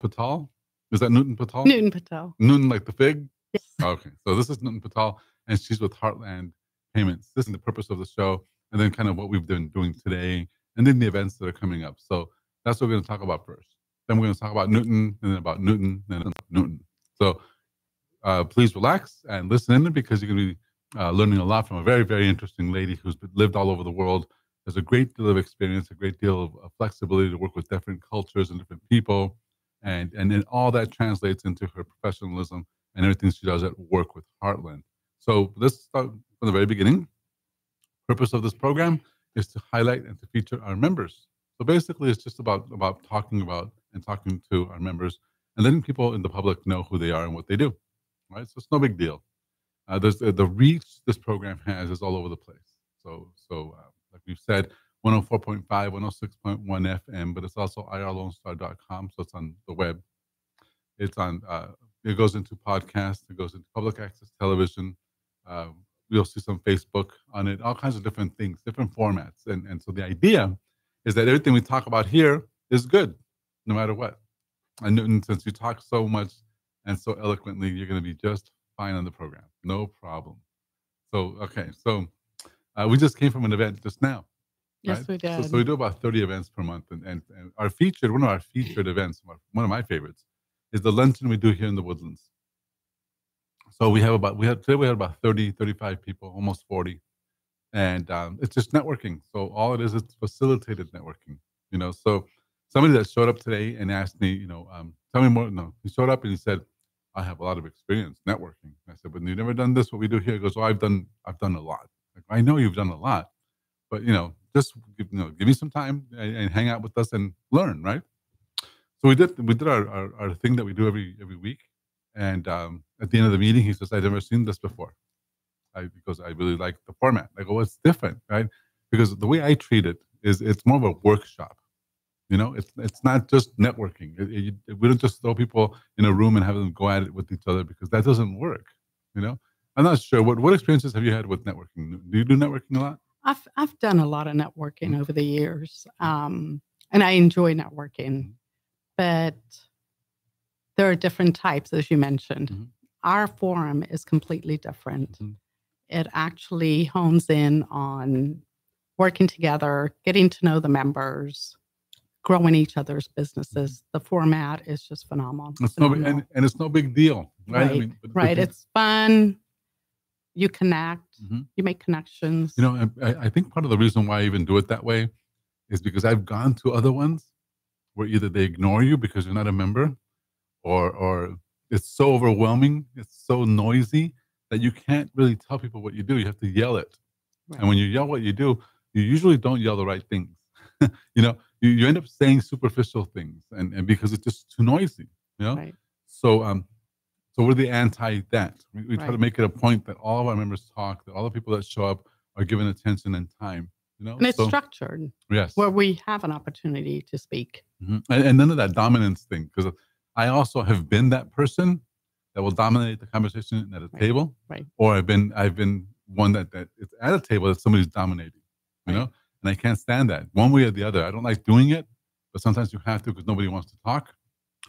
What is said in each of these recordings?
Patel. Is that Nutan Patel? Nutan Patel. Nutan like the fig? Yes. Okay. So this is Nutan Patel, and she's with Heartland Payments. This is the purpose of the show, and then kind of what we've been doing today, and then the events that are coming up. So that's what we're going to talk about first. Then we're going to talk about Nutan, and then about Nutan, and then Nutan. So please relax and listen in because you're going to be learning a lot from a very, very interesting lady who's lived all over the world. Has a great deal of experience, a great deal of flexibility to work with different cultures and different people. And then all that translates into her professionalism and everything she does at work with Heartland. So let's start from the very beginning. Purpose of this program is to highlight and to feature our members. So basically, it's just about talking about and talking to our members and letting people in the public know who they are and what they do. Right? So it's no big deal. There's the reach this program has is all over the place. So like we've said, 104.5, 106.1 FM, but it's also irlonestar.com, so it's on the web. It's on. It goes into podcasts. It goes into public access television. You'll see some Facebook on it, all kinds of different things, different formats. And so the idea is that everything we talk about here is good, no matter what. And since you talk so much and so eloquently, you're going to be just fine on the program. No problem. So, okay. So we just came from an event just now. Yes, right? we did. So we do about 30 events per month. And one of our featured events, one of my favorites, is the luncheon we do here in the Woodlands. So today we had about 30, 35 people, almost 40. And it's just networking. So all it is facilitated networking. So somebody that showed up today and asked me, tell me more. No, he showed up and he said, I have a lot of experience networking. I said, but you've never done this, what we do here? He goes, I've done a lot. Like, I know you've done a lot, but just give me some time and hang out with us and learn, right? So we did our thing that we do every week. And at the end of the meeting, he says, I've never seen this before. Because I really like the format. I go, it's different, right? Because the way I treat it is it's more of a workshop. It's not just networking. We don't just throw people in a room and have them go at it with each other because that doesn't work. I'm not sure. What experiences have you had with networking? Do you do networking a lot? I've done a lot of networking over the years, and I enjoy networking. But there are different types, as you mentioned. Mm-hmm. Our forum is completely different. Mm-hmm. It actually hones in on working together, getting to know the members, growing each other's businesses. The format is just phenomenal. And it's no big deal, right? Right. It's fun. You connect. Mm-hmm. You make connections. I think part of the reason why I even do it that way is because I've gone to other ones where either they ignore you because you're not a member, or it's so overwhelming, it's so noisy that you can't really tell people what you do. You have to yell it. Right. And when you yell what you do, you usually don't yell the right things. You end up saying superficial things and because it's just too noisy, Right. So we're the anti that. We try to make it a point that all of our members talk, that all the people that show up are given attention and time. And it's structured. Yes. Where we have an opportunity to speak. Mm-hmm. And none of that dominance thing, because I also have been that person that will dominate the conversation at a table, right? Or I've been one that it's at a table that somebody's dominating, you know, and I can't stand that one way or the other. I don't like doing it, but sometimes you have to because nobody wants to talk,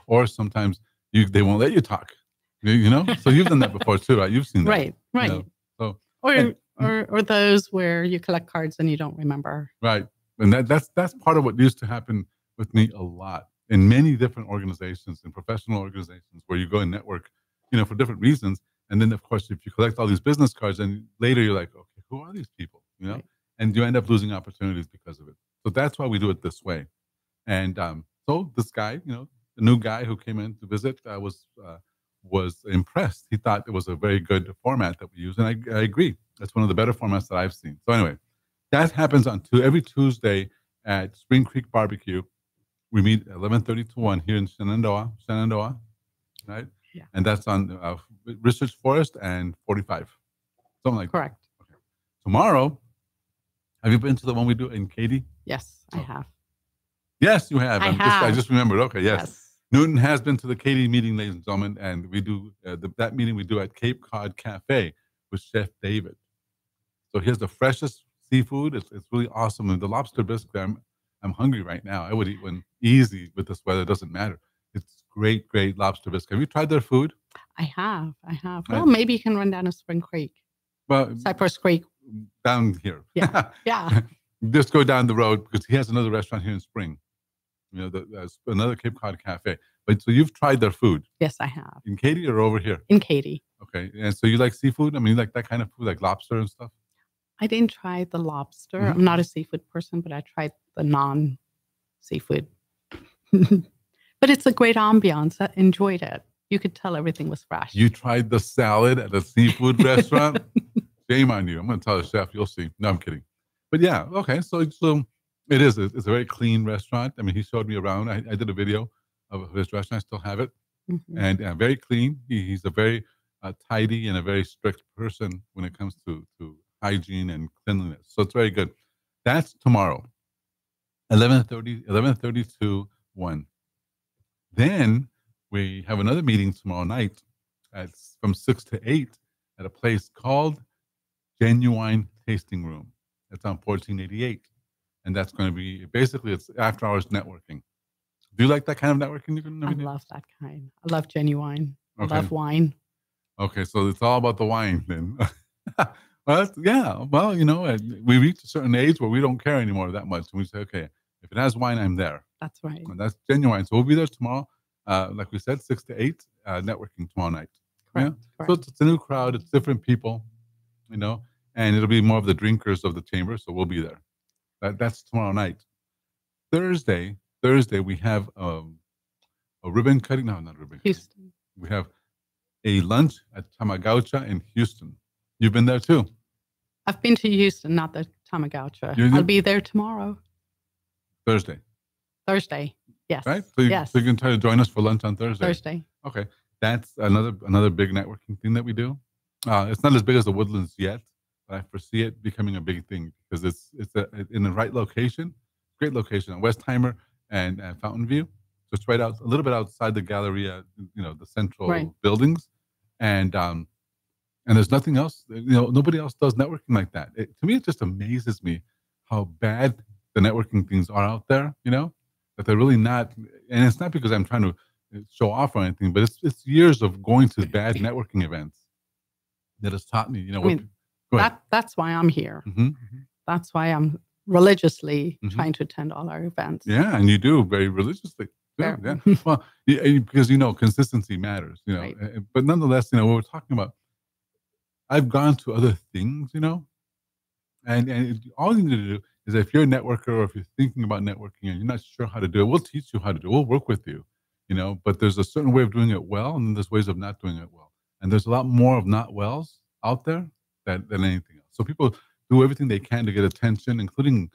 or sometimes they won't let you talk, you know. So you've done that before too, right? You've seen that, right? You know? So or those where you collect cards and you don't remember, right? And that's part of what used to happen with me a lot in many different organizations and professional organizations where you go and network, you know, for different reasons. And then, of course, if you collect all these business cards, and later you're like, okay, who are these people? You know, and you end up losing opportunities because of it. So that's why we do it this way. And so this guy, you know, the new guy who came in to visit, was impressed. He thought it was a very good format that we use, and I agree. That's one of the better formats that I've seen. So anyway, that happens on every Tuesday at Spring Creek Barbecue. We meet at 11:30 to 1 here in Shenandoah, right? Yeah. And that's on Research Forest and 45, something like Correct. that. Okay. Tomorrow, have you been to the one we do in Katy? Yes, I have. Yes, you have. I just remembered. Okay, yes. Nutan has been to the Katy meeting, ladies and gentlemen, and we do that meeting we do at Cape Cod Cafe with Chef David. So here's the freshest seafood. It's really awesome. And the lobster biscuit, I'm hungry right now. I would eat one easy with this weather. It doesn't matter. It's great, great lobster bisque. Have you tried their food? I have. Well, maybe you can run down to Spring Creek. Well, Cypress Creek. Down here. Yeah. Yeah. Just go down the road because he has another restaurant here in Spring. There's another Cape Cod cafe. But so you've tried their food? Yes, I have. In Katy or over here? In Katy. Okay. And so you like seafood? I mean, you like that kind of food, like lobster and stuff? I didn't try the lobster. I'm not a seafood person, but I tried the non-seafood. But it's a great ambiance. I enjoyed it. You could tell everything was fresh. You tried the salad at a seafood restaurant? Shame on you. I'm going to tell the chef. You'll see. No, I'm kidding. But yeah, okay. So it is. It's a very clean restaurant. I mean, he showed me around. I did a video of his restaurant. I still have it. And very clean. He's a very tidy and a very strict person when it comes to hygiene and cleanliness. So it's very good. That's tomorrow, 11:30 to 1. Then we have another meeting tomorrow night from 6 to 8 at a place called Genuine Tasting Room. It's on 1488. And that's going to be, basically, it's after hours networking. Do you like that kind of networking? I love that kind. I love genuine. Okay. I love wine. Okay, so it's all about the wine then. Well, we reach a certain age where we don't care anymore that much. And we say, okay, if it has wine, I'm there. That's right. And that's genuine. So we'll be there tomorrow. Like we said, 6 to 8, networking tomorrow night. Correct. Yeah? So it's a new crowd. It's different people, and it'll be more of the drinkers of the chamber. So we'll be there. That's tomorrow night. Thursday, we have a ribbon cutting. No, not ribbon Houston. cutting. We have a lunch at Tamagaucha in Houston. You've been there too? I've been to Houston, not the Tamagaucha. I'll be there tomorrow. Thursday, yes. Right? So you can try to join us for lunch on Thursday. Okay. That's another big networking thing that we do. It's not as big as the Woodlands yet, but I foresee it becoming a big thing because it's in the right location, great location on Westheimer and Fountain View. So it's right out a little bit outside the Galleria, the central buildings, and there's nothing else. Nobody else does networking like that. To me, it just amazes me how bad the networking things are out there. That they're really not, and it's not because I'm trying to show off or anything, but it's years of going to bad networking events that has taught me. That's why I'm here. That's why I'm religiously trying to attend all our events. Yeah, and you do very religiously. Yeah. Well, because consistency matters. Right. But nonetheless, what we're talking about. I've gone to other things, and all you need to do is if you're a networker or if you're thinking about networking and you're not sure how to do it, we'll teach you how to do it. We'll work with you, but there's a certain way of doing it well, and then there's ways of not doing it well. And there's a lot more of not wells out there than anything else. So people do everything they can to get attention, including,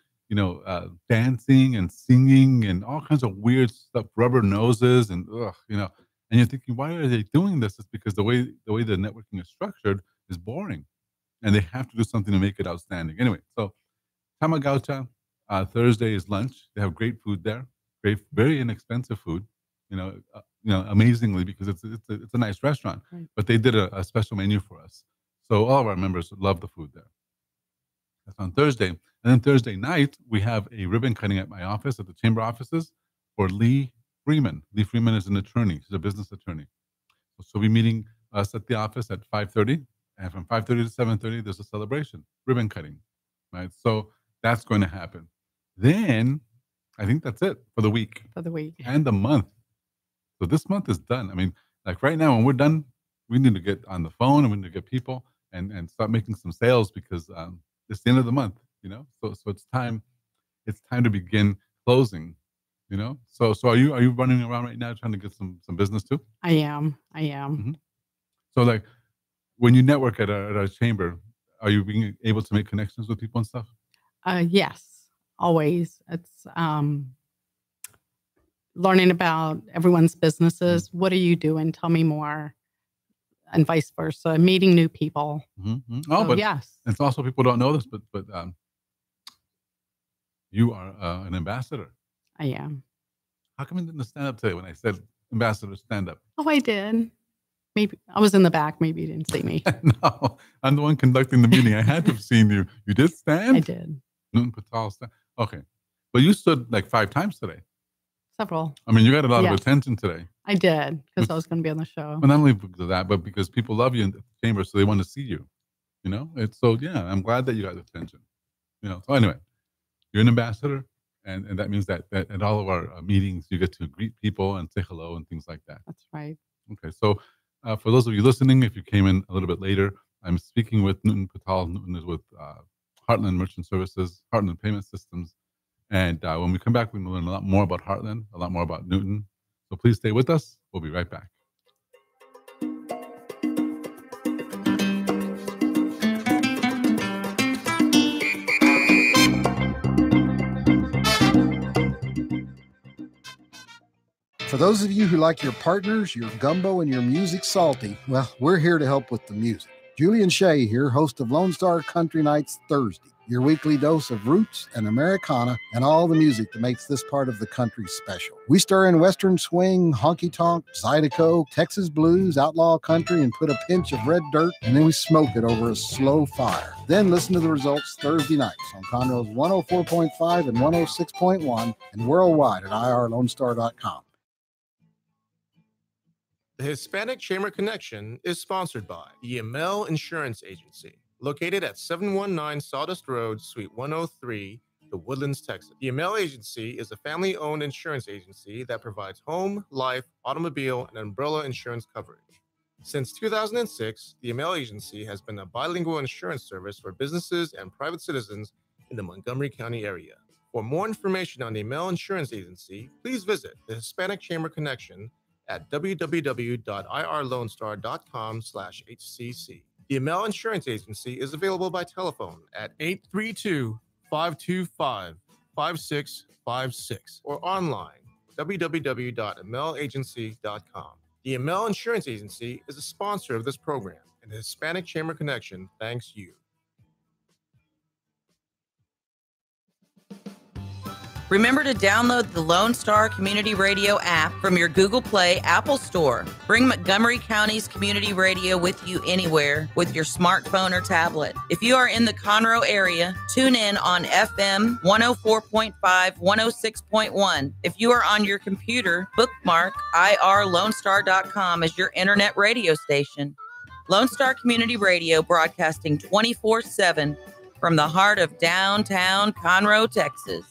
dancing and singing and all kinds of weird stuff, rubber noses and, and you're thinking, why are they doing this? It's because the way the networking is structured is boring, and they have to do something to make it outstanding. Anyway, so Tamagaucha, Thursday is lunch. They have great food there, great, very inexpensive food. Amazingly, because it's a nice restaurant. Right. But they did a special menu for us, so all of our members love the food there. That's on Thursday, and then Thursday night we have a ribbon cutting at my office at the chamber offices for Lee Freeman. Lee Freeman is an attorney. He's a business attorney. So we'll be meeting us at the office at 5:30. And from 5:30 to 7:30, there's a celebration, ribbon cutting, right? So that's going to happen. Then I think that's it for the week. And the month. So this month is done. I mean, like right now, when we're done, we need to get on the phone and we need to get people and start making some sales because it's the end of the month, So it's time to begin closing, So are you running around right now trying to get some business too? I am. Mm-hmm. So like, when you network at a chamber, are you being able to make connections with people and stuff? Yes, always. It's learning about everyone's businesses. What are you doing? Tell me more, and vice versa. Meeting new people. But yes, it's also people don't know this, but you are an ambassador. I am. How come you didn't stand up today when I said ambassador stand up? Oh, I did. Maybe I was in the back. Maybe you didn't see me. No, I'm the one conducting the meeting. I had to have seen you. You did stand? I did. Nutan Patel stand. Okay. But you stood like 5 times today. Several. I mean, you got a lot of Yes. attention today. I did, because I was going to be on the show. Well, not only because of that, but because people love you in the chamber, so they want to see you. You know, it's so yeah. I'm glad that you got attention. You know, so anyway, you're an ambassador, and that means that at all of our meetings, you get to greet people and say hello and things like that. That's right. Okay, so for those of you listening, if you came in a little bit later, I'm speaking with Nutan Patel. Nutan is with Heartland Merchant Services, Heartland Payment Systems. And when we come back, we're going to learn a lot more about Heartland, a lot more about Nutan. So please stay with us. We'll be right back. For those of you who like your partners, your gumbo, and your music salty, well, we're here to help with the music. Julian Shea here, host of Lone Star Country Nights Thursday, your weekly dose of roots and Americana and all the music that makes this part of the country special. We stir in Western swing, honky-tonk, Zydeco, Texas blues, outlaw country, and put a pinch of red dirt, and then we smoke it over a slow fire. Then listen to the results Thursday nights on Conroe's 104.5 and 106.1 and worldwide at irlonestar.com. The Hispanic Chamber Connection is sponsored by EML Insurance Agency, located at 719 Sawdust Road, Suite 103, The Woodlands, Texas. EML Agency is a family-owned insurance agency that provides home, life, automobile, and umbrella insurance coverage. Since 2006, the EML Agency has been a bilingual insurance service for businesses and private citizens in the Montgomery County area. For more information on the EML Insurance Agency, please visit the Hispanic Chamber Connection at www.irlonestar.com/HCC. The EML Insurance Agency is available by telephone at 832-525-5656 or online, www.emelagency.com. The EML Insurance Agency is a sponsor of this program, and the Hispanic Chamber Connection thanks you. Remember to download the Lone Star Community Radio app from your Google Play Apple Store. Bring Montgomery County's community radio with you anywhere with your smartphone or tablet. If you are in the Conroe area, tune in on FM 104.5, 106.1. If you are on your computer, bookmark irlonestar.com as your internet radio station. Lone Star Community Radio, broadcasting 24/7 from the heart of downtown Conroe, Texas.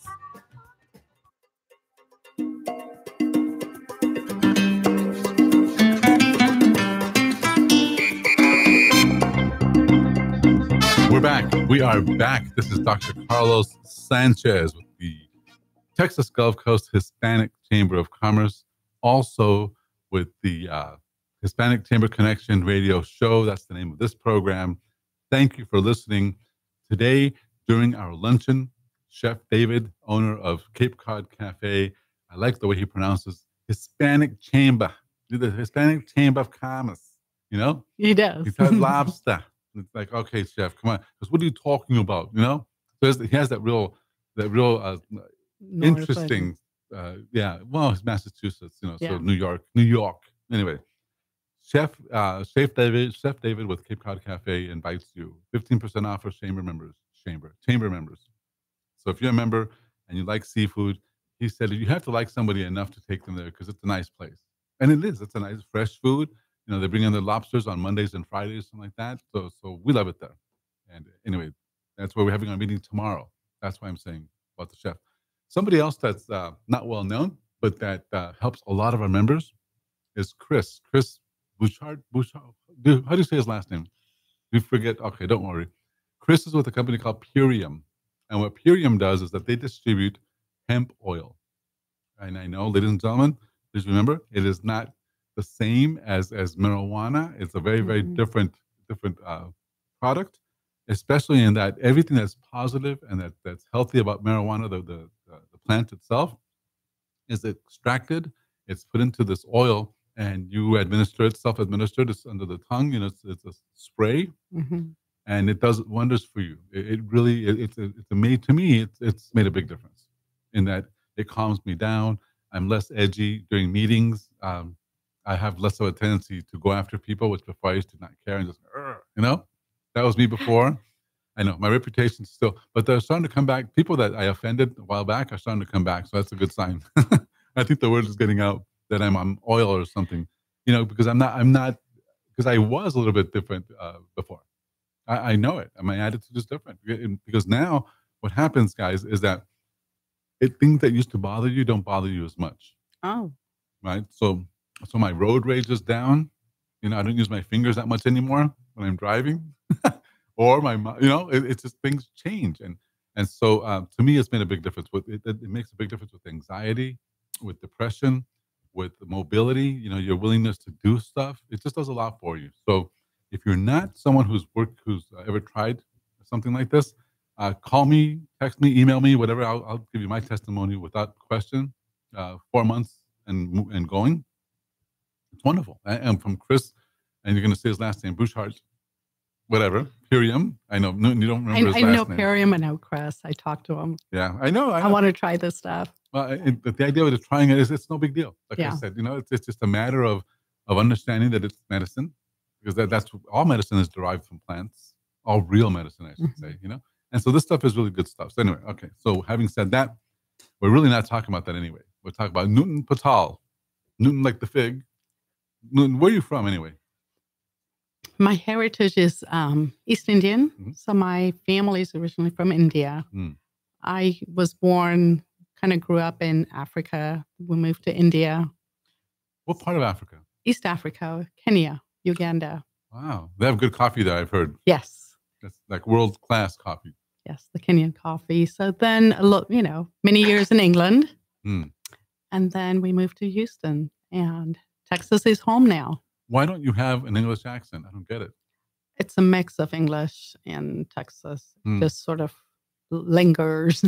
We're back. We are back. This is Dr. Carlos Sanchez with the Texas Gulf Coast Hispanic Chamber of Commerce, also with the Hispanic Chamber Connection radio show. That's the name of this program. Thank you for listening. Today, during our luncheon, Chef David, owner of Cape Cod Cafe, I like the way he pronounces Hispanic Chamber, the Hispanic Chamber of Commerce, you know? He does. He says lobster. It's like, okay, chef, come on. Because what are you talking about? You know, so he has that real interesting. Well, it's Massachusetts, you know, so New York. Anyway, Chef David with Cape Cod Cafe invites you 15% off for chamber members. So if you're a member and you like seafood, he said you have to like somebody enough to take them there because it's a nice place, and it is. It's a nice fresh food. You know, they bring in the lobsters on Mondays and Fridays, something like that. So we love it there. And anyway, that's where we're having our meeting tomorrow. That's why I'm saying about the chef. Somebody else that's not well known, but that helps a lot of our members is Chris. Chris Bouchard. How do you say his last name? We forget. Okay, don't worry. Chris is with a company called Purium. And what Purium does is that they distribute hemp oil. And I know, ladies and gentlemen, please remember, it is not the same as marijuana. It's a very, very different product, especially in that everything that's positive and that's healthy about marijuana, the plant itself, is extracted. It's put into this oil, and you administer it, self-administered. It's under the tongue. You know, it's a spray, and it does wonders for you. It really, it's made to me. It's made a big difference in that it calms me down. I'm less edgy during meetings. I have less of a tendency to go after people, which before I used to not care and just, you know, that was me before. I know my reputation still, but they're starting to come back. People that I offended a while back are starting to come back. So that's a good sign. I think the word is getting out that I'm on oil or something, because I'm not, because I was a little bit different before. I know it. My attitude is different because now what happens, guys, is that things that used to bother you don't bother you as much. Oh. Right. So my road rage is down. I don't use my fingers that much anymore when I'm driving, or it's just things change, and so to me, it's made a big difference. It makes a big difference with anxiety, with depression, with mobility. Your willingness to do stuff. It just does a lot for you. So if you're not someone who's ever tried something like this, call me, text me, email me, whatever. I'll give you my testimony without question. 4 months and going. It's wonderful. And from Chris, and you're going to say his last name, Bouchard, whatever, Purium. I know you don't remember his last name. I know Purium and know Chris. I talked to him. Yeah, I know. I want to try this stuff. Well, the idea of trying it is it's no big deal. Like I said, it's just a matter of understanding that it's medicine, because that's all medicine is derived from plants. All real medicine, I should say. And so this stuff is really good stuff. So anyway, okay. So having said that, we're really not talking about that anyway. We're talking about Nutan Patel. Nutan like the fig. Nutan, where are you from anyway? My heritage is East Indian. Mm-hmm. So my family is originally from India. Mm. I was born, kind of grew up in Africa. We moved to India. What part of Africa? East Africa, Kenya, Uganda. Wow. They have good coffee there, I've heard. Yes. That's like world-class coffee. Yes, the Kenyan coffee. So then, many years in England. Mm. And then we moved to Houston, and Texas is home now. Why don't you have an English accent? I don't get it. It's a mix of English and Texas. Just sort of lingers.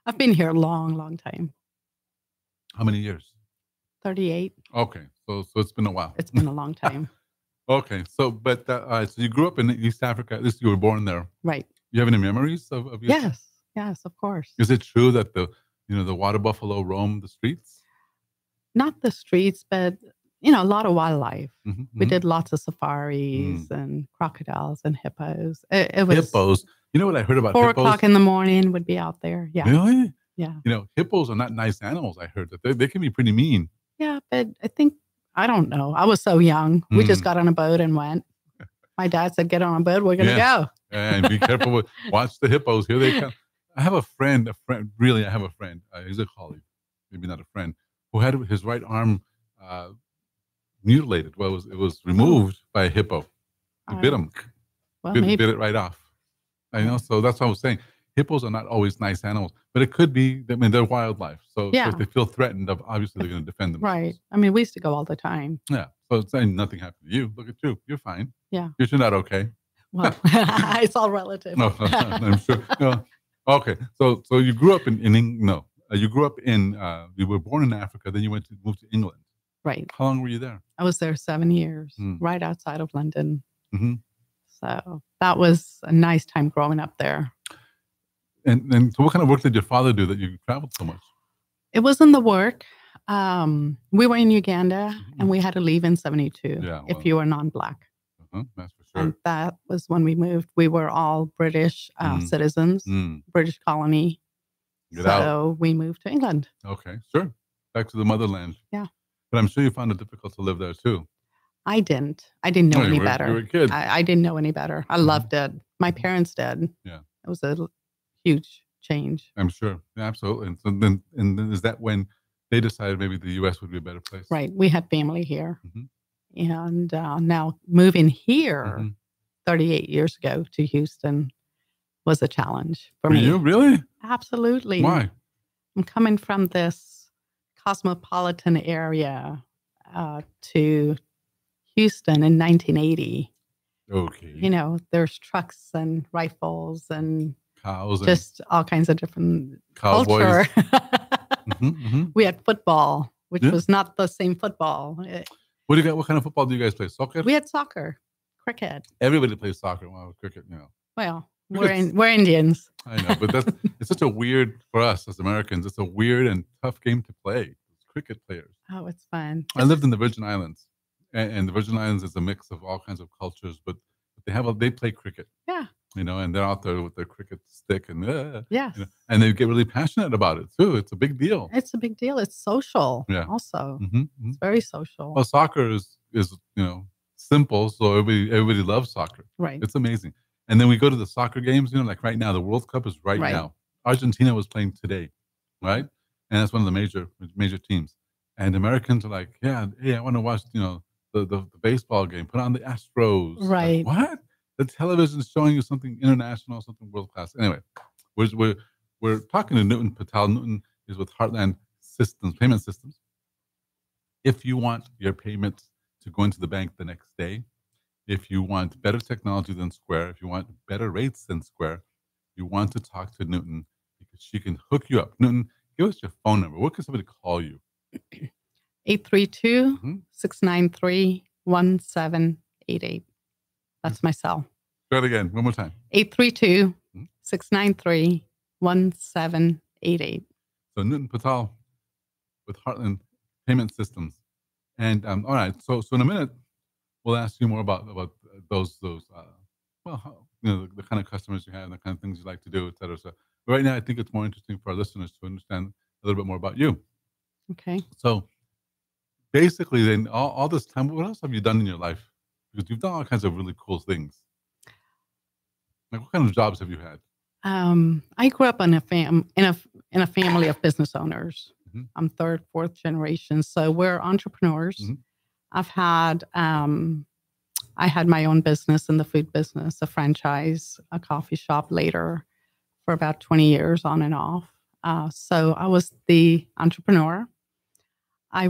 I've been here a long, long time. How many years? 38. Okay, so it's been a while. It's been a long time. Okay, so so you grew up in East Africa. At least you were born there, right? You have any memories of Yes, of course. Is it true that the water buffalo roam the streets? Not the streets, but a lot of wildlife. Mm-hmm, we did lots of safaris and crocodiles and hippos. It was hippos. You know what I heard about 4 hippos? 4:00 in the morning would be out there. Yeah. Really? Yeah. Hippos are not nice animals. I heard that they can be pretty mean. Yeah, but I don't know. I was so young. We just got on a boat and went. My dad said, "Get on a boat. We're going to go." And be careful. Watch the hippos. Here they come. I have a friend. Really, I have a friend. He's a colleague, maybe not a friend, who had his right arm mutilated. Well, it was removed by a hippo. It bit him. Well, bit it right off. I know. So that's what I was saying. Hippos are not always nice animals, but it could be. I mean, they're wildlife. So if they feel threatened, obviously they're going to defend themselves. Right. I mean, we used to go all the time. Yeah. So it's saying nothing happened to you. Look at you. You're fine. Yeah. You're not okay. Well, it's all relative. No, I'm sure. No. Okay. So you grew up you grew up in. You were born in Africa. Then you moved to England. Right. How long were you there? I was there 7 years, right outside of London. Mm-hmm. So that was a nice time growing up there. And so what kind of work did your father do that you traveled so much? It wasn't the work. We were in Uganda, and we had to leave in 72 if you were non-Black. That's for sure. And that was when we moved. We were all British citizens, British colony. Get out. So we moved to England. Okay, sure. Back to the motherland. Yeah. But I'm sure you found it difficult to live there too. I didn't know any better. You were a kid. I didn't know any better. I loved it. My parents did. Yeah. It was a huge change. I'm sure. Yeah, absolutely. And so then is that when they decided maybe the U.S. would be a better place? Right. We had family here. Mm-hmm. And now moving here 38 years ago to Houston was a challenge for me. For you? Really? Absolutely. Why? I'm coming from this cosmopolitan area to Houston in 1980. Okay. There's trucks and rifles and cows, just all kinds of different cowboys. Culture. We had football, which was not the same football. What kind of football do you guys play? Soccer? We had soccer, cricket. Everybody plays soccer. Well, cricket, Well, we're Indians. I know, but it's such a weird, for us as Americans, it's a weird and tough game to play. It's cricket players. Oh, it's fun. I lived in the Virgin Islands, and the Virgin Islands is a mix of all kinds of cultures, but they play cricket. Yeah. and they're out there with their cricket stick and, Yes. and they get really passionate about it too. It's a big deal. It's a big deal. It's social. Yeah. Also, Mhm. it's very social. Well, soccer is simple, so everybody loves soccer. Right. It's amazing. And then we go to the soccer games, like right now, the World Cup is right now. Argentina was playing today, right? And that's one of the major teams. And Americans are like, yeah, hey, I want to watch, the baseball game. Put on the Astros. Right. Like, what? The television's showing you something international, something world class. Anyway, we're talking to Nutan Patel. Nutan is with Heartland Payment Systems. If you want your payments to go into the bank the next day, if you want better technology than Square, if you want better rates than Square, you want to talk to Nutan because she can hook you up. Nutan, give us your phone number. What can somebody call you? 832-693-1788. That's my cell. Try it again. One more time. 832-693-1788. So Nutan Patel with Heartland Payment Systems. And all right, so in a minute, we'll ask you more about those the kind of customers you have, and the kind of things you like to do, et cetera. So right now, I think it's more interesting for our listeners to understand a little bit more about you. Okay. So basically, then all this time, what else have you done in your life? Because you've done all kinds of really cool things. Like, what kind of jobs have you had? I grew up in a family of business owners. Mm-hmm. I'm third, fourth generation, so we're entrepreneurs. Mm-hmm. I had my own business in the food business, a franchise, a coffee shop later for about 20 years on and off. So I was the entrepreneur. I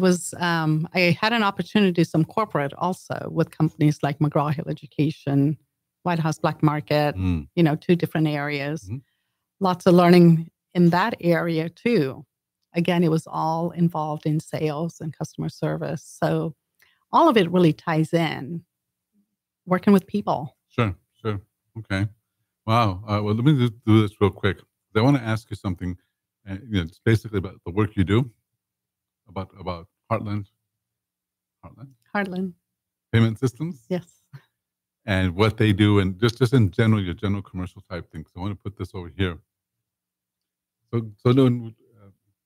had an opportunity to do some corporate also with companies like McGraw-Hill Education, White House Black Market, 2 different areas. Mm-hmm. Lots of learning in that area too. Again, it was all involved in sales and customer service. So all of it really ties in working with people. Sure. Okay. Wow. Well, let me just do this real quick. I want to ask you something. It's basically about the work you do, about Heartland Payment Systems. Yes. And what they do, and just in general, your general commercial type things. So I want to put this over here. So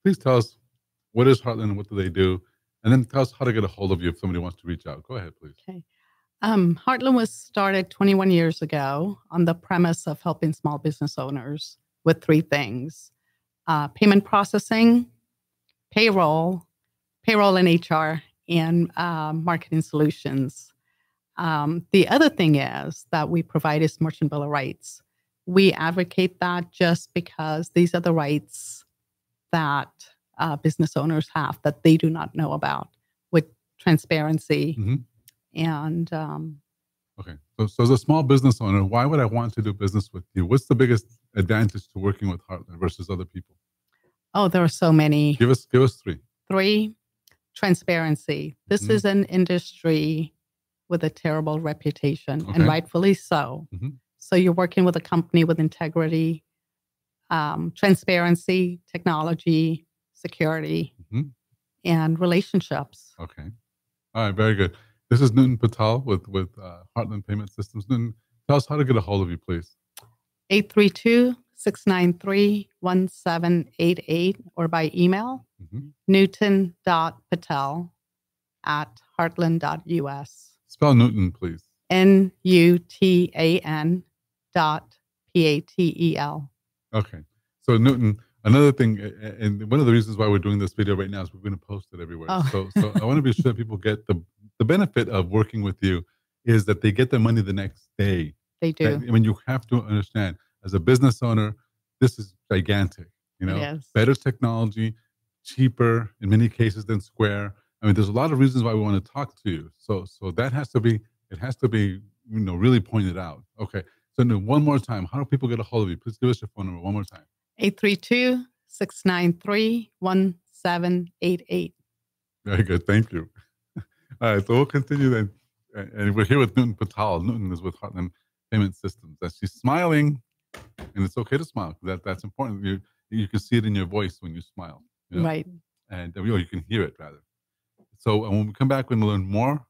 please tell us, what is Heartland and what do they do? And then tell us how to get a hold of you if somebody wants to reach out. Go ahead, please. Okay. Heartland was started 21 years ago on the premise of helping small business owners with 3 things: payment processing, payroll and HR, and marketing solutions. The other thing is that we provide is merchant bill of rights. We advocate that just because these are the rights that business owners have that they do not know about, with transparency. Mm-hmm. And okay, so as a small business owner, why would I want to do business with you? What's the biggest advantage to working with Heartland versus other people? Oh, there are so many. Give us 3. 3, transparency. This is an industry with a terrible reputation, and rightfully so. Mm-hmm. So you're working with a company with integrity, transparency, technology, security, and relationships. Okay. All right, very good. This is Nutan Patel with Heartland Payment Systems. Nutan, tell us how to get a hold of you, please. 832-693-1788 or by email, nutan.patel@heartland.us. Spell Nutan, please. NUTAN.PATEL. Okay. So Nutan, another thing, and one of the reasons why we're doing this video right now is we're going to post it everywhere. Oh. So I want to be sure that people get the benefit of working with you is that they get their money the next day. They do. I mean, you have to understand, as a business owner, this is gigantic. It is. Better technology, cheaper in many cases than Square. I mean, there's a lot of reasons why we want to talk to you. So that has to be, really pointed out. Okay. So one more time, how do people get a hold of you? Please give us your phone number one more time. 832-693-1788. Very good. Thank you. All right. So we'll continue then. And we're here with Nutan Patel. Nutan is with Heartland Payment Systems. And she's smiling, and it's okay to smile. That's important. You can see it in your voice when you smile. Right. And you can hear it, rather. So when we come back, we're going to learn more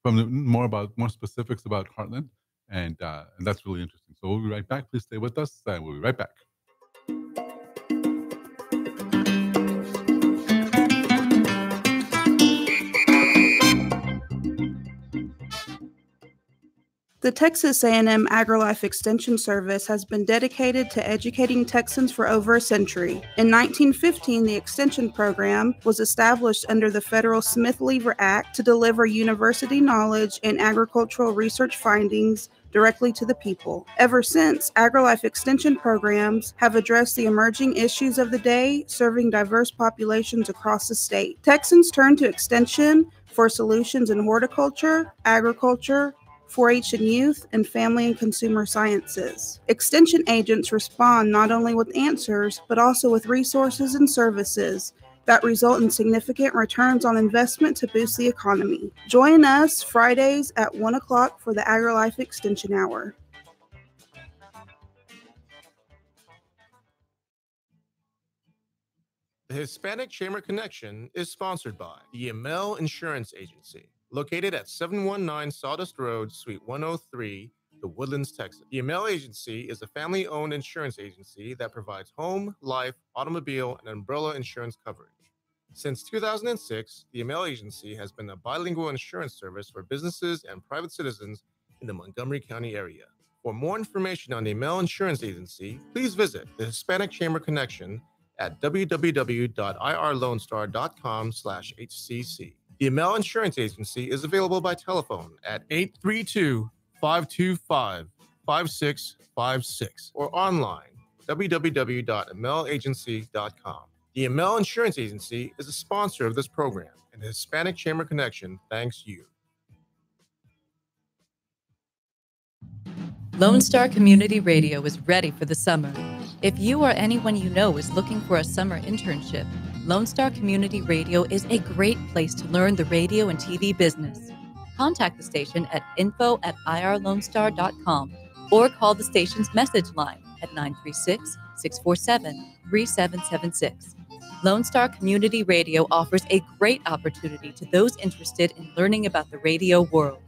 from Nutan, more specifics about Heartland. And that's really interesting. So we'll be right back. Please stay with us. We'll be right back. The Texas A&M AgriLife Extension Service has been dedicated to educating Texans for over a century. In 1915, the Extension Program was established under the federal Smith-Lever Act to deliver university knowledge and agricultural research findings directly to the people. Ever since, AgriLife Extension programs have addressed the emerging issues of the day, serving diverse populations across the state. Texans turn to Extension for solutions in horticulture, agriculture, 4-H and youth, and family and consumer sciences. Extension agents respond not only with answers, but also with resources and services that result in significant returns on investment to boost the economy. Join us Fridays at 1 o'clock for the AgriLife Extension Hour. The Hispanic Chamber Connection is sponsored by the Emel Insurance Agency, located at 719 Sawdust Road, Suite 103, The Woodlands, Texas. The Emel Agency is a family-owned insurance agency that provides home, life, automobile, and umbrella insurance coverage. Since 2006, the Emel Agency has been a bilingual insurance service for businesses and private citizens in the Montgomery County area. For more information on the Emel Insurance Agency, please visit the Hispanic Chamber Connection at www.irlonestar.com/HCC. The Emel Insurance Agency is available by telephone at 832-525-5656 or online www.emelagency.com. The Emel Insurance Agency is a sponsor of this program, and the Hispanic Chamber Connection thanks you. Lone Star Community Radio is ready for the summer. If you or anyone you know is looking for a summer internship, Lone Star Community Radio is a great place to learn the radio and TV business. Contact the station at info@irlonestar.com or call the station's message line at 936-647-3776. Lone Star Community Radio offers a great opportunity to those interested in learning about the radio world.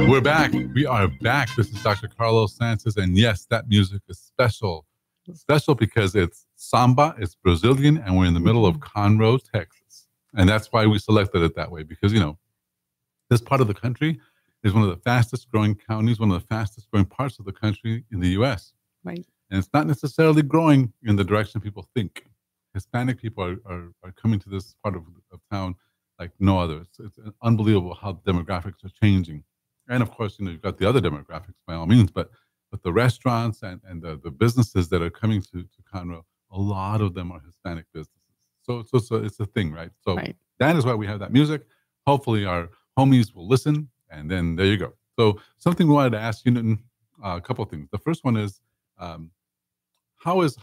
We're back. We are back. This is Dr. Carlos Sanchez. And yes, that music is special. Special because it's samba, it's Brazilian, and we're in the middle of Conroe, Texas. And that's why we selected it that way. Because, you know, this part of the country is one of the fastest growing counties, one of the fastest growing parts of the country in the U.S. Right. And it's not necessarily growing in the direction people think. Hispanic people are coming to this part of town like no other. It's unbelievable how demographics are changing. And of course, you know, you've got the other demographics by all means, but the restaurants and the businesses that are coming to Conroe, a lot of them are Hispanic businesses. So it's a thing, right? So right. That is why we have that music. Hopefully our homies will listen, and then there you go. So something we wanted to ask you, Nutan, a couple of things. The first one is, how is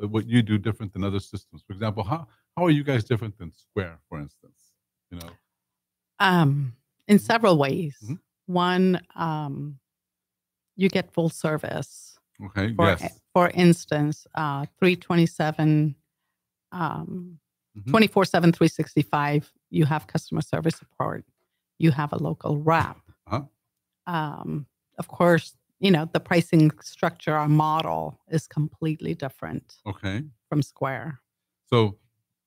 what you do different than other systems? For example, how are you guys different than Square, for instance? You know, in several ways. Mm-hmm. One, you get full service. Okay. Yes. For instance, 327, 24/7, 365. You have customer service support. You have a local rep. Of course, you know, the pricing structure, our model is completely different. Okay. From Square. So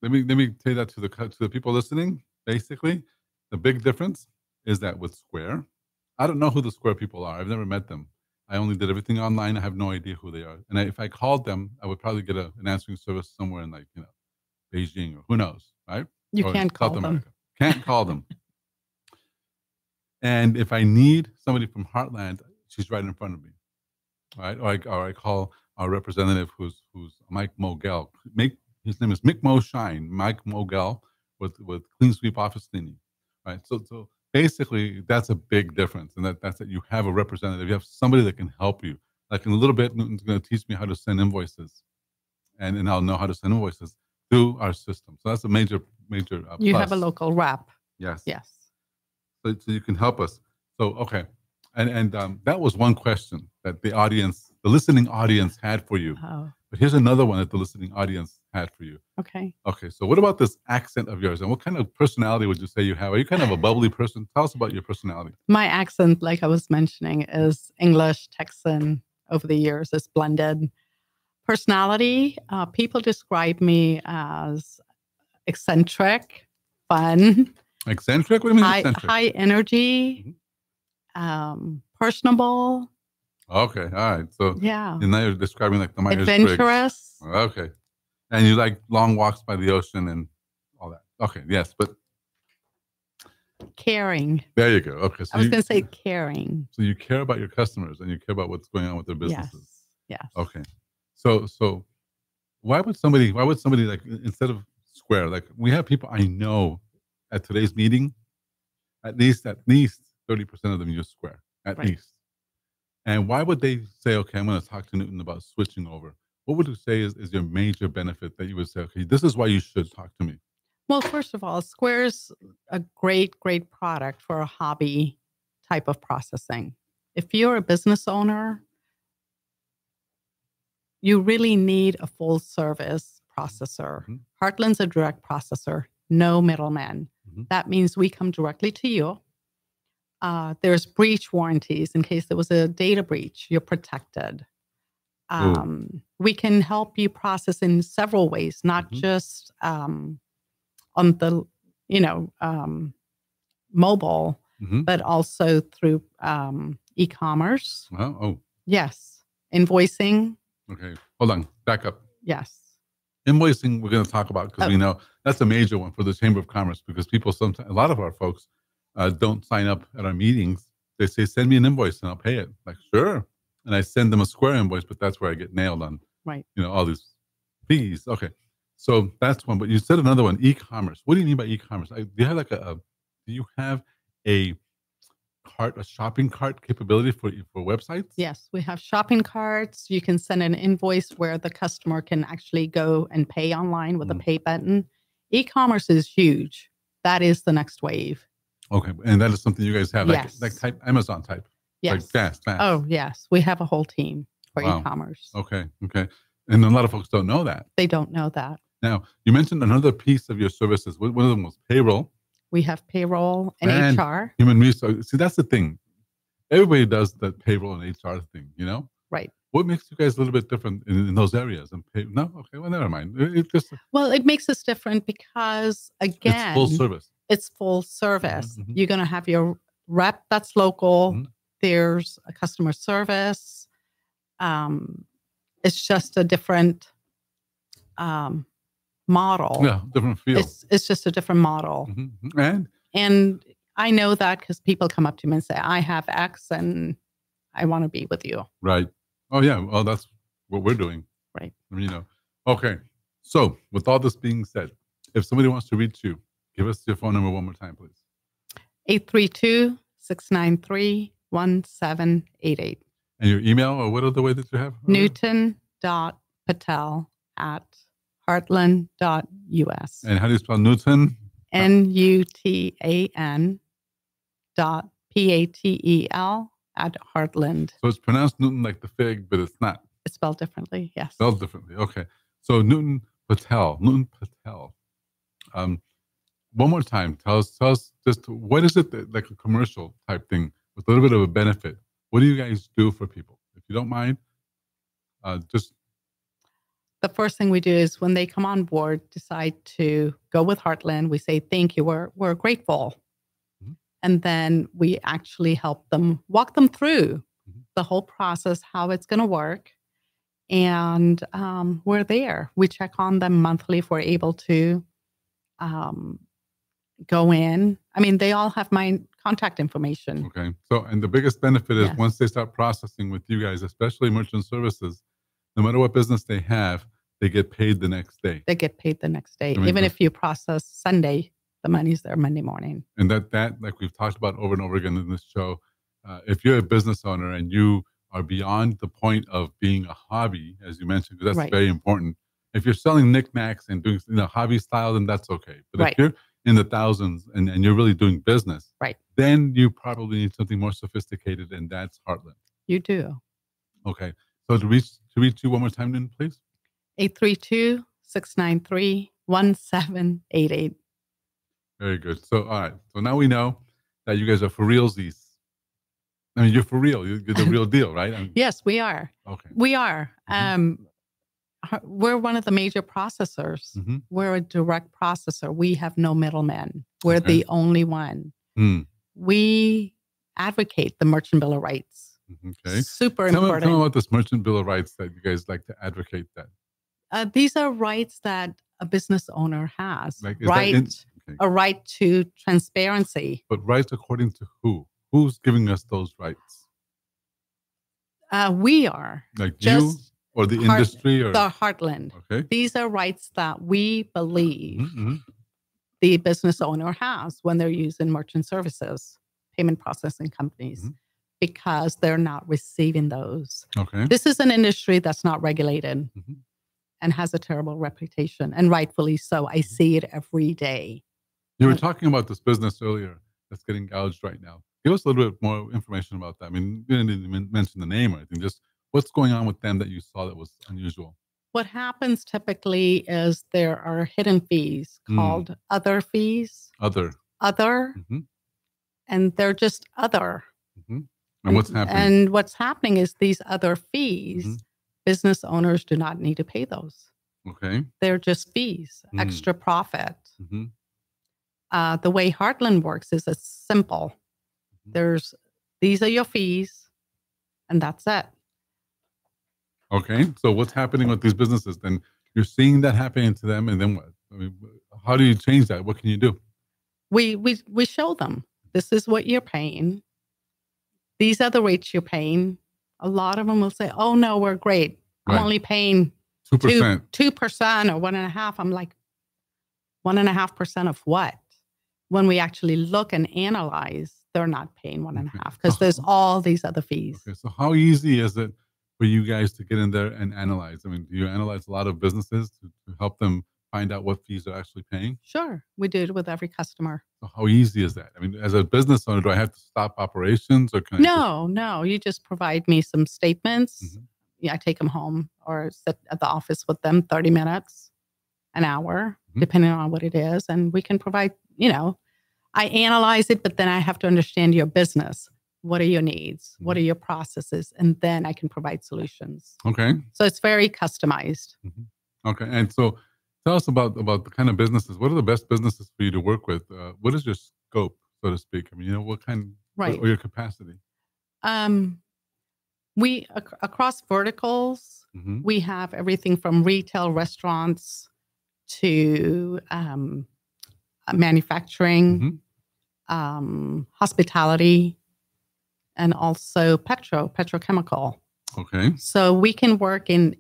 let me say that to the people listening. Basically, the big difference is that with Square, I don't know who the Square people are. I've never met them. I only did everything online. I have no idea who they are. And if I called them, I would probably get an answering service somewhere in, like, you know, Beijing or who knows, right? You or can't call them. Can't call them. And if I need somebody from Heartland, she's right in front of me, right? Or I call our representative, who's Mike Mogel. His name is Mick Mo Shine. Mike Mogel with Clean Sweep Office Cleaning, right? So basically, that's a big difference, and that's that you have a representative. You have somebody that can help you. Like in a little bit, Nutan's going to teach me how to send invoices, and I'll know how to send invoices through our system. So that's a major you plus. have a local rep. Yes. So you can help us. So okay, and that was one question that the listening audience had for you. Oh. But here's another one that the listening audience had for you. Okay. Okay, so what about this accent of yours? And what kind of personality would you say you have? Are you kind of a bubbly person? Tell us about your personality. My accent, like I was mentioning, is English, Texan. Over the years, it's blended. Personality, people describe me as eccentric, fun. Eccentric? What do you mean eccentric? High energy, personable. Okay, all right. So yeah, now you're describing like the Myers-Briggs. Adventurous. Okay. And you like long walks by the ocean and all that. Okay, yes, but caring. There you go. Okay, so I was going to say caring. So you care about your customers and you care about what's going on with their businesses. Yes. Okay. So why would somebody like, instead of Square, like we have people I know at today's meeting, at least 30% of them use Square, at least. And why would they say, okay, I'm going to talk to Nutan about switching over? What would you say is your major benefit that you would say, okay, this is why you should talk to me? Well, first of all, Square's a great product for a hobby type of processing. If you're a business owner, you really need a full service processor. Mm-hmm. Heartland's a direct processor, no middleman. Mm-hmm. That means we come directly to you. There's breach warranties in case there was a data breach. You're protected. We can help you process in several ways, not just on the mobile, but also through e-commerce. Yes, invoicing. Okay, hold on, back up. Yes, invoicing we're going to talk about because we know that's a major one for the Chamber of Commerce, because people sometimes, a lot of our folks don't sign up at our meetings. They say, send me an invoice and I'll pay it. Like, sure. And I send them a Square invoice, but that's where I get nailed on, all these fees. Okay. So that's one. But you said another one, e-commerce. What do you mean by e-commerce? Do you have a shopping cart capability for websites? Yes, we have shopping carts. You can send an invoice where the customer can actually go and pay online with a pay button. E-commerce is huge. That is the next wave. Okay, and that is something you guys have, like type Amazon type. Yes. Like fast. Oh, yes. We have a whole team for e-commerce. Okay. And a lot of folks don't know that. They don't know that. Now, you mentioned another piece of your services. One of them was payroll. We have payroll and HR. Human resources. See, that's the thing. Everybody does the payroll and HR thing, Right. What makes you guys a little bit different in those areas? No? Okay, well, never mind. It makes us different because, again, it's full service. It's full service. Mm-hmm. You're going to have your rep that's local. Mm-hmm. There's a customer service. It's just a different model. Yeah, different feel. It's just a different model. Mm-hmm. And I know that because people come up to me and say, I have X and I want to be with you. Right. Oh, yeah. Well, that's what we're doing. Right. Okay. So with all this being said, if somebody wants to reach you, give us your phone number one more time, please. 832-693-1788. And your email, or what other way that you have? Nutan.Patel@heartland.us. And how do you spell Nutan? NUTAN.PATEL@Heartland. So it's pronounced Nutan like the fig, but it's not. It's spelled differently, yes. Spelled differently, okay. So Nutan Patel. One more time, tell us just what is it that, like a commercial type thing with a little bit of a benefit. What do you guys do for people? If you don't mind, just. The first thing we do is when they come on board, decide to go with Heartland, we say, thank you, we're grateful. Mm-hmm. And then we actually help them, walk them through the whole process, how it's going to work. And we're there. We check on them monthly if we're able to go in. I mean, they all have my contact information. Okay. So, and the biggest benefit is once they start processing with you guys, especially merchant services, no matter what business they have, they get paid the next day. They get paid the next day. Even if you process Sunday, the money's there Monday morning. And that like we've talked about over and over again in this show, if you're a business owner and you are beyond the point of being a hobby, as you mentioned, because that's very important. If you're selling knickknacks and doing hobby style, then that's okay. But if you're in the thousands and you're really doing business, then you probably need something more sophisticated, and that's Heartland. You do. Okay. So to reach you one more time then, please. 832-693-1788. Very good. So, all right. So now we know that you guys are for realsies. I mean, you're for real. You're the real deal, right? I mean, Yes, we are. okay. We are. We're one of the major processors. We're a direct processor. We have no middlemen. We're the only one. We advocate the Merchant Bill of Rights. Okay. Super Tell important. me about this Merchant Bill of Rights that you guys like to advocate that. These are rights that a business owner has. Like, a right to transparency. But rights according to who? Who's giving us those rights? We are. Like you or the industry? Or the Heartland. Okay. These are rights that we believe the business owner has when they're using merchant services, payment processing companies, because they're not receiving those. Okay. This is an industry that's not regulated and has a terrible reputation, and rightfully so. I see it every day. You were talking about this business earlier that's getting gouged right now. Give us a little bit more information about that. I mean, you didn't even mention the name or anything. Just what's going on with them that you saw that was unusual? What happens typically is there are hidden fees called other fees. Other. And they're just other. And what's happening? And what's happening is these other fees, business owners do not need to pay those. Okay. They're just fees, extra profit. The way Heartland works is it's simple. These are your fees, and that's it. Okay. So what's happening with these businesses? Then you're seeing that happening to them, and then what? I mean, how do you change that? What can you do? We show them, this is what you're paying. These are the rates you're paying. A lot of them will say, oh, no, we're great. I'm only paying 2% or 1.5%. I'm like, 1.5% of what? When we actually look and analyze, they're not paying 1.5% because there's all these other fees. Okay, so how easy is it for you guys to get in there and analyze? I mean, do you analyze a lot of businesses to help them find out what fees they're actually paying? Sure, we do it with every customer. So how easy is that? I mean, as a business owner, do I have to stop operations or can No, you just provide me some statements. I take them home or sit at the office with them 30 minutes, an hour, depending on what it is. And we can provide, I analyze it, but then I have to understand your business. What are your needs? What are your processes? And then I can provide solutions. Okay. So it's very customized. Okay. And so tell us about the kind of businesses. What are the best businesses for you to work with? What is your scope, so to speak? I mean, what kind, or your capacity? We, across verticals, we have everything from retail, restaurants to manufacturing, hospitality, and also petrochemical. Okay. So we can work in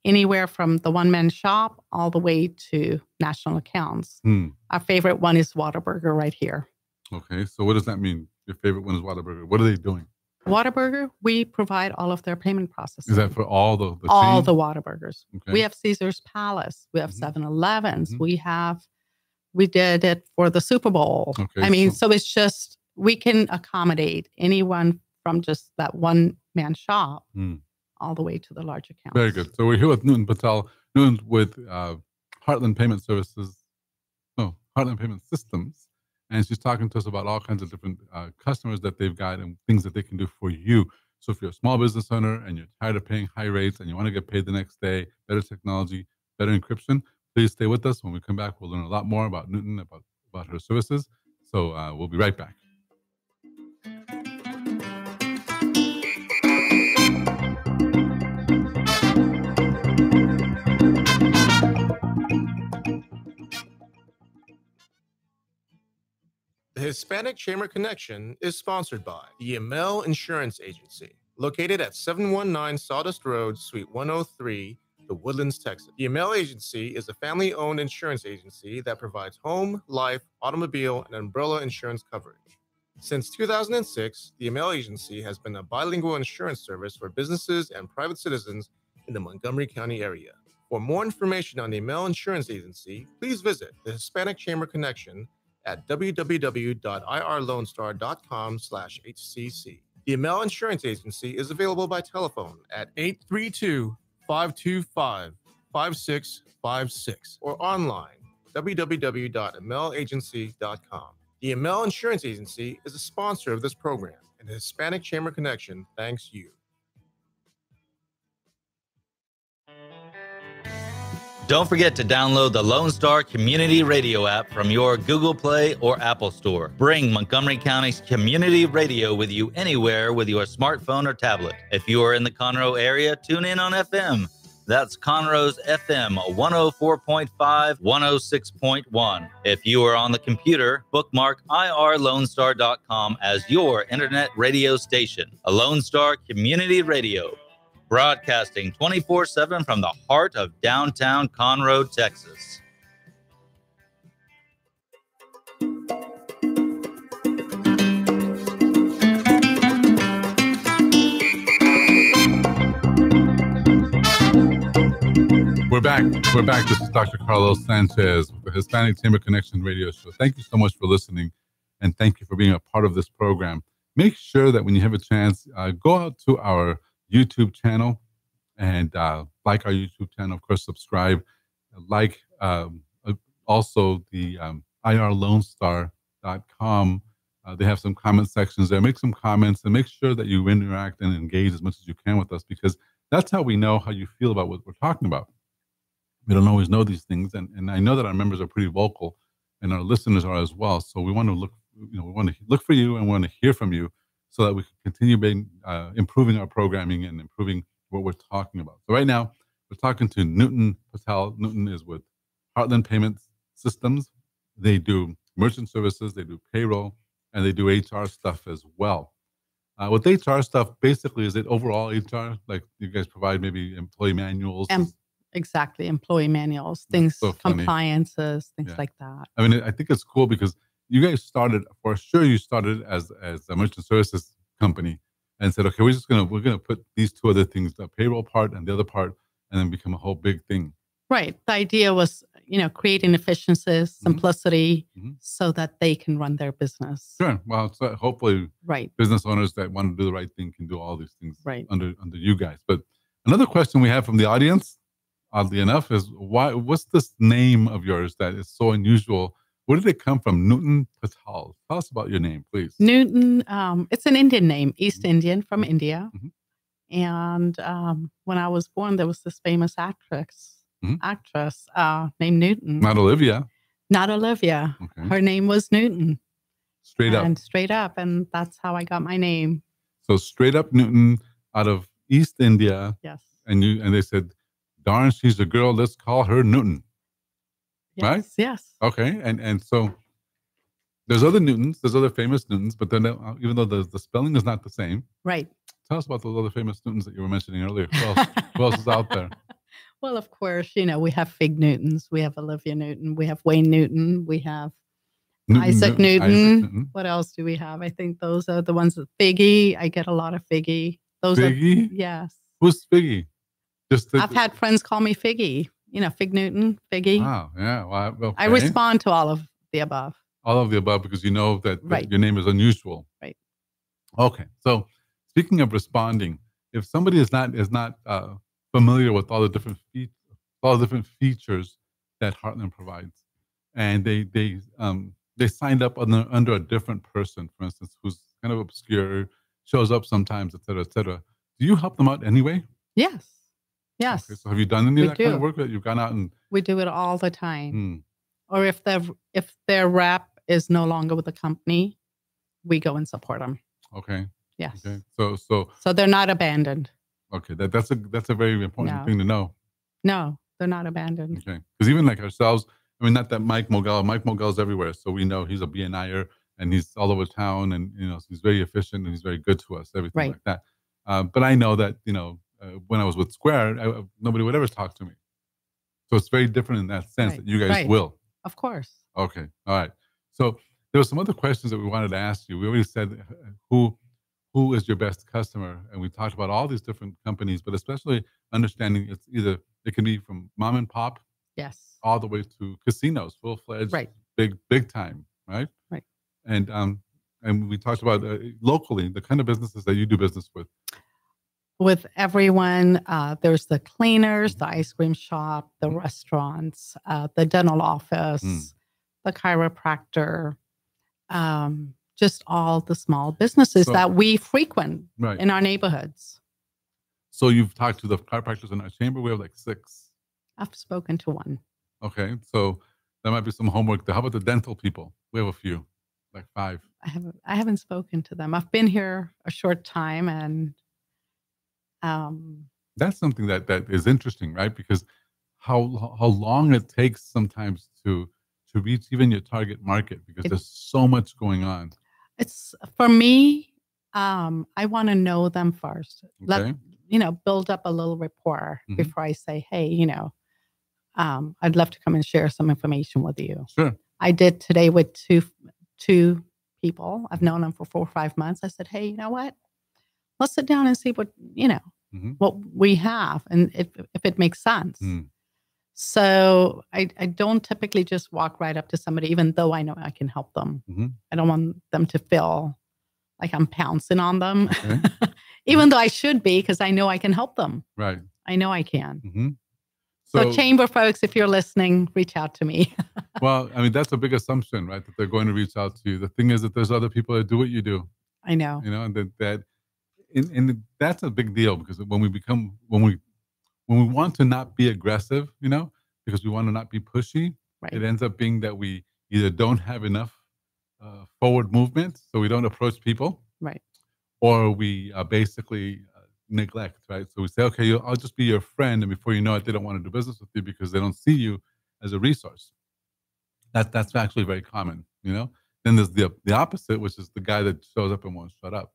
anywhere from the one-man shop all the way to national accounts. Our favorite one is Whataburger right here. Okay. So what does that mean? Your favorite one is Whataburger. What are they doing? Whataburger, we provide all of their payment processing. Is that for all the all the Whataburgers? Okay. We have Caesar's Palace. We have 7-Elevens. We did it for the Super Bowl. Okay, I mean, so it's just, we can accommodate anyone from just that one-man shop all the way to the large accounts. Very good. So we're here with Nutan Patel, Nutan with Heartland Payment Systems. And she's talking to us about all kinds of different customers that they've got and things that they can do for you. So if you're a small business owner and you're tired of paying high rates and you want to get paid the next day, better technology, better encryption, please stay with us. When we come back, we'll learn a lot more about Nutan, about her services. So we'll be right back. The Hispanic Chamber Connection is sponsored by the Emel Insurance Agency, located at 719 Sawdust Road, Suite 103, The Woodlands, Texas. The Emel Agency is a family-owned insurance agency that provides home, life, automobile, and umbrella insurance coverage. Since 2006, the Emel Agency has been a bilingual insurance service for businesses and private citizens in the Montgomery County area. For more information on the Emel Insurance Agency, please visit the Hispanic Chamber Connection at www.irlonestar.com/HCC. The Emel Insurance Agency is available by telephone at 832-525-5685 5656 or online www.amelagency.com. The Amel Insurance Agency is a sponsor of this program, and the Hispanic Chamber Connection thanks you. Don't forget to download the Lone Star Community Radio app from your Google Play or Apple Store. Bring Montgomery County's community radio with you anywhere with your smartphone or tablet. If you are in the Conroe area, tune in on FM. That's Conroe's FM 104.5, 106.1. If you are on the computer, bookmark irlonestar.com as your internet radio station. A Lone Star Community Radio, broadcasting 24/7 from the heart of downtown Conroe, Texas. We're back. This is Dr. Carlos Sanchez with the Hispanic Chamber Connection radio show. Thank you so much for listening, and thank you for being a part of this program. Make sure that when you have a chance, go out to our YouTube channel and like our YouTube channel. Of course, subscribe. Like also the irlonestar.com. They have some comment sections there. Make some comments and make sure that you interact and engage as much as you can with us, because that's how we know how you feel about what we're talking about. We don't always know these things, and I know that our members are pretty vocal, and our listeners are as well. So we want to look, we want to look for you, and we want to hear from you, so that we can continue improving our programming and improving what we're talking about. So right now, we're talking to Nutan Patel. Nutan is with Heartland Payment Systems. They do merchant services, they do payroll, and they do HR stuff as well. With HR stuff, basically, is it overall HR? Like you guys provide maybe employee manuals? Exactly, employee manuals, things, so compliances, things like that. I mean, I think it's cool because you guys started, for sure, you started as a merchant services company and said, okay, we're gonna put these two other things, the payroll part and the other part, and then become a whole big thing. Right. The idea was, creating efficiencies, simplicity, so that they can run their business. Sure. Well, so hopefully, business owners that want to do the right thing can do all these things under you guys. But another question we have from the audience, oddly enough, is what's this name of yours that is so unusual? Where did it come from? Nutan Patel. Tell us about your name, please. Nutan, it's an Indian name, East Indian, from India. And when I was born, there was this famous actress named Nutan. Not Olivia. Not Olivia. Okay. Her name was Nutan. Straight up. And that's how I got my name. So straight up Nutan out of East India. Yes. And they said, darn, she's a girl, let's call her Nutan. Yes, right? Yes. Okay. And so there's other Nutans, there's other famous Nutans, but then even though the spelling is not the same. Right. Tell us about those other famous Nutans that you were mentioning earlier. Who else is out there? Well, of course, we have Fig Newtons, we have Olivia Newton, we have Wayne Newton, we have Isaac Newton. What else do we have? I think those are the ones that Figgy. I get a lot of Figgy. Figgy? Yes. Who's Figgy? I've had friends call me Figgy. Fig Newton, Figgy. Wow, yeah. Well, okay. I respond to all of the above. All of the above, because you know that your name is unusual. Right. Okay. So speaking of responding, if somebody is not familiar with all the different features that Heartland provides, and they signed up under a different person, for instance, who's kind of obscure, shows up sometimes, et cetera, do you help them out anyway? Yes. Yes. Okay, so have you done any of that kind of work that you've gone out and? We do it all the time. Or if their rep is no longer with the company, we go and support them. Okay. Yes. Okay. So they're not abandoned. Okay, that's a very important thing to know. No, they're not abandoned. Okay, because even like ourselves, I mean, not that Mike Mogel's everywhere, so we know he's a BNIer and he's all over town, and he's very efficient and he's very good to us, everything like that. But I know that when I was with Square, nobody would ever talk to me, so it's very different in that sense that you guys will. Of course. Okay, all right. So there were some other questions that we wanted to ask you. We already said who is your best customer, and we talked about all these different companies, but especially understanding it can be from mom and pop, yes, all the way to casinos, full-fledged, big time, right? Right. And we talked about locally the kind of businesses that you do business with. with everyone. There's the cleaners, the ice cream shop, the restaurants, the dental office, the chiropractor, just all the small businesses that we frequent in our neighborhoods. So you've talked to the chiropractors in our chamber. We have like 6. I've spoken to one. Okay, so that might be some homework there. How about the dental people? We have a few, like 5. I haven't spoken to them. I've been here a short time, and that's something that is interesting, right? Because how long it takes sometimes to reach even your target market, because there's so much going on. It's for me. I want to know them first. Okay. Build up a little rapport before I say, hey, I'd love to come and share some information with you. Sure. I did today with two people. I've known them for 4 or 5 months. I said, hey, you know what? Let's sit down and see what, what we have, and if it makes sense. So I don't typically just walk right up to somebody, even though I know I can help them. I don't want them to feel like I'm pouncing on them, even though I should be, because I know I can help them. Right. I know I can. So chamber folks, if you're listening, reach out to me. Well, I mean, that's a big assumption, right? That they're going to reach out to you. The thing is that there's other people that do what you do. I know. And and that's a big deal, because when we want to not be aggressive, because we want to not be pushy, it ends up being that we either don't have enough forward movement, so we don't approach people, right? Or we basically neglect, right? So we say, okay, I'll just be your friend, and before you know it, they don't want to do business with you because they don't see you as a resource. That's actually very common, Then there's the opposite, which is the guy that shows up and won't shut up.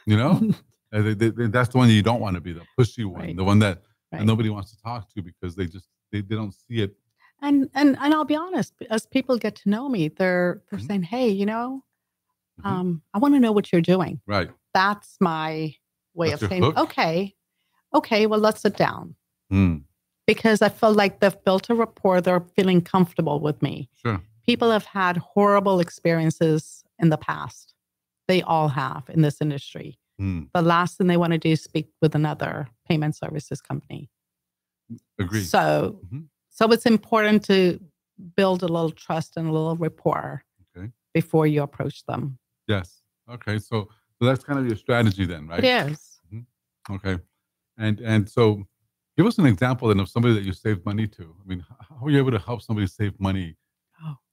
That's the one you don't want to be, the pushy one, the one that nobody wants to talk to because they don't see it. And I'll be honest, as people get to know me, they're saying, hey, I want to know what you're doing. Right. That's my way of saying, okay, well, let's sit down. Because I feel like they've built a rapport. They're feeling comfortable with me. Sure. People have had horrible experiences in the past. They all have in this industry. The last thing they want to do is speak with another payment services company. Agreed. So it's important to build a little trust and a little rapport before you approach them. Yes. Okay. So that's kind of your strategy then, right? It is. Okay. And so give us an example then of somebody that you saved money to. I mean, how are you able to help somebody save money?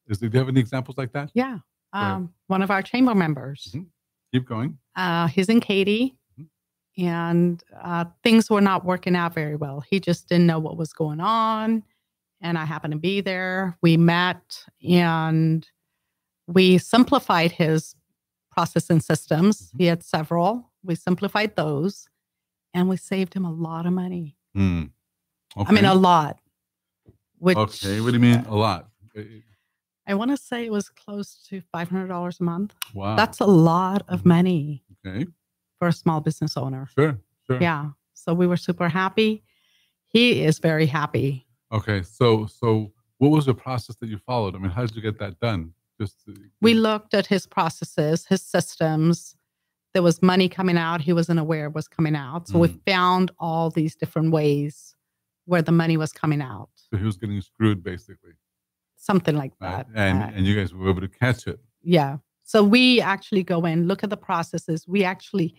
Do you have any examples like that? Yeah. One of our chamber members. Keep going. He's in Katy, and things were not working out very well. He just didn't know what was going on, and I happened to be there. We met, and we simplified his process and systems. He had several. We simplified those, and we saved him a lot of money. Okay. I mean, a lot. Okay. What do you mean a lot? I want to say it was close to $500 a month. Wow. That's a lot of money. Okay. For a small business owner. Sure. Yeah. So we were super happy. He is very happy. Okay. So what was the process that you followed? I mean, how did you get that done? We looked at his processes, his systems. There was money coming out. He wasn't aware it was coming out. So we found all these different ways where the money was coming out. So he was getting screwed, basically. Something like that. And you guys were able to catch it. Yeah. So we actually go in, look at the processes. We actually,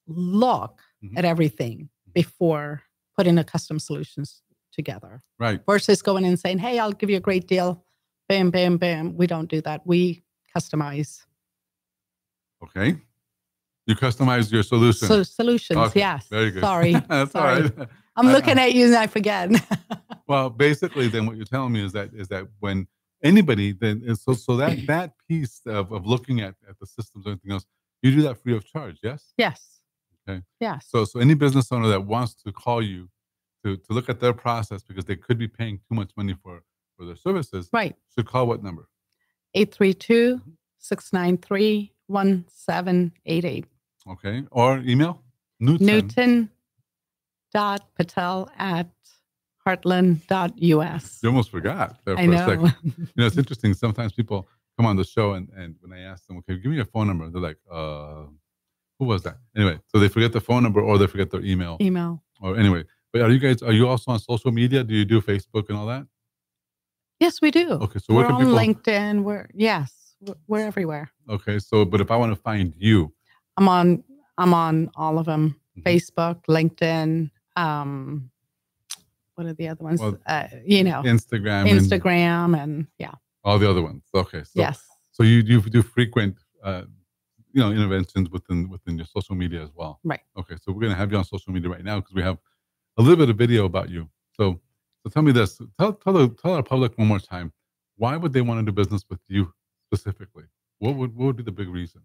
look at everything before putting the custom solutions together. Right. Versus going in and saying, hey, I'll give you a great deal. Bam, bam, bam. We don't do that. We customize. Okay. You customize your solution. So solutions, yes. Very good. Sorry. That's all right. I'm looking at you and I forget. Well, basically, then what you're telling me is that when anybody then so that piece of looking at the systems and everything else, you do that free of charge, yes? Yes. Okay. Yes. So any business owner that wants to call you to look at their process because they could be paying too much money for their services, right, should call what number? 832-693-1788. Okay. Or email? Nutan.Patel@heartland.us. You almost forgot there for I know. a second. It's interesting. Sometimes people come on the show and when I ask them, okay, give me your phone number, they're like, Who was that? Anyway, so they forget the phone number or they forget their email. Or anyway, but are you also on social media? Do you do Facebook and all that? Yes, we do. Okay, so we're on LinkedIn. We're everywhere. Okay, so but if I want to find you, I'm on all of them. Facebook, LinkedIn. What are the other ones? Well, Instagram, and all the other ones. Okay, so yes. So you do frequent, interventions within your social media as well. Right. Okay, so we're going to have you on social media right now because we have a little bit of video about you. So tell me this. Tell our public one more time. Why would they want to do business with you specifically? What would be the big reason?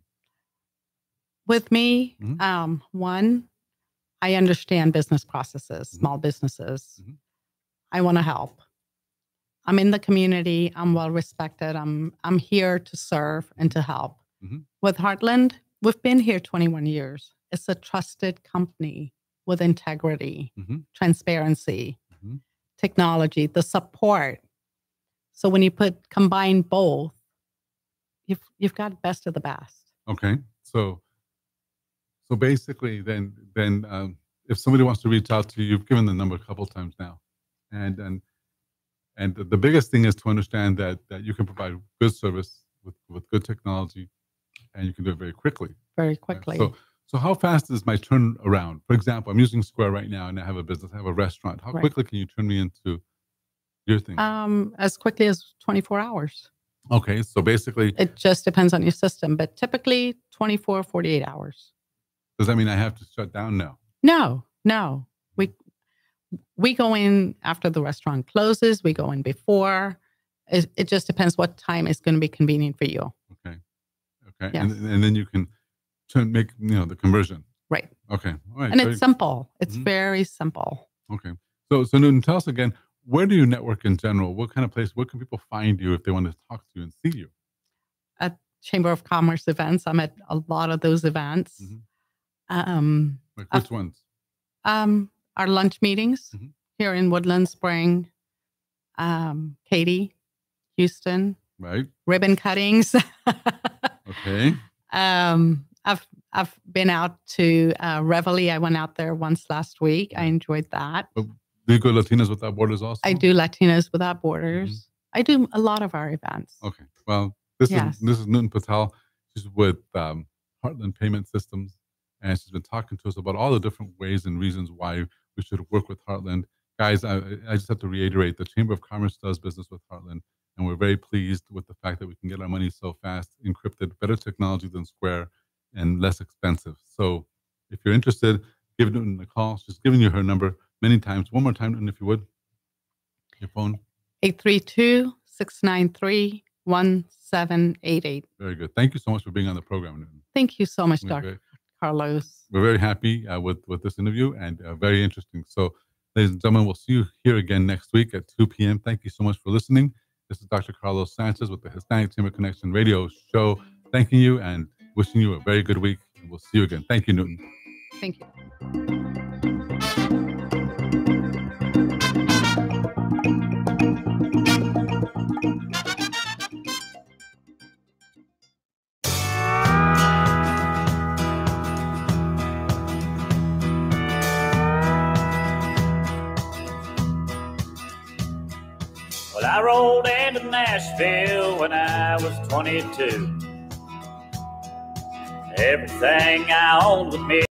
With me, one, I understand business processes, small businesses. I want to help. I'm in the community. I'm well respected. I'm here to serve and to help. With Heartland, we've been here 21 years. It's a trusted company with integrity, transparency, technology, the support. So when you combine both, you've got best of the best. Okay, so basically, then if somebody wants to reach out to you, you've given the number a couple of times now, and the biggest thing is to understand that you can provide good service with good technology, and you can do it very quickly. Very quickly. So how fast is my turnaround? For example, I'm using Square right now, and I have a business, I have a restaurant. How quickly can you turn me into your thing? As quickly as 24 hours. Okay, so basically, it just depends on your system, but typically 24, 48 hours. Does that mean I have to shut down now? No. We go in after the restaurant closes. We go in before. It just depends what time is going to be convenient for you. Okay. Yes. And then you can make the conversion. Right. Okay. All right. And it's simple. It's very simple. Okay. So Nutan, tell us again, where do you network in general? What kind of place? Where can people find you if they want to talk to you and see you? At Chamber of Commerce events. I'm at a lot of those events. Like which ones? Our lunch meetings here in Woodland Spring, Katy, Houston. Right. Ribbon cuttings. Okay. I've been out to Reveille. I went out there once last week. I enjoyed that. Do you go Latinas Without Borders also? I do Latinas Without Borders. I do a lot of our events. Okay. Well, this is Nutan Patel. She's with Heartland Payment Systems, and she's been talking to us about all the different ways and reasons why we should work with Heartland. Guys, I just have to reiterate, the Chamber of Commerce does business with Heartland, and we're very pleased with the fact that we can get our money so fast, encrypted, better technology than Square, and less expensive. So if you're interested, give Nutan a call. She's given you her number many times. One more time, Nutan, if you would. Your phone. 832-693-1788. Very good. Thank you so much for being on the program, Nutan. Thank you so much, Dr. Carlos. We're very happy with this interview and very interesting. So, ladies and gentlemen, we'll see you here again next week at 2 p.m. Thank you so much for listening. This is Dr. Carlos Sanchez with the Hispanic Chamber Connection Radio Show. Thanking you and wishing you a very good week. And we'll see you again. Thank you, Nutan. Thank you. Well, I rolled into Nashville when I was 22. Everything I owned with me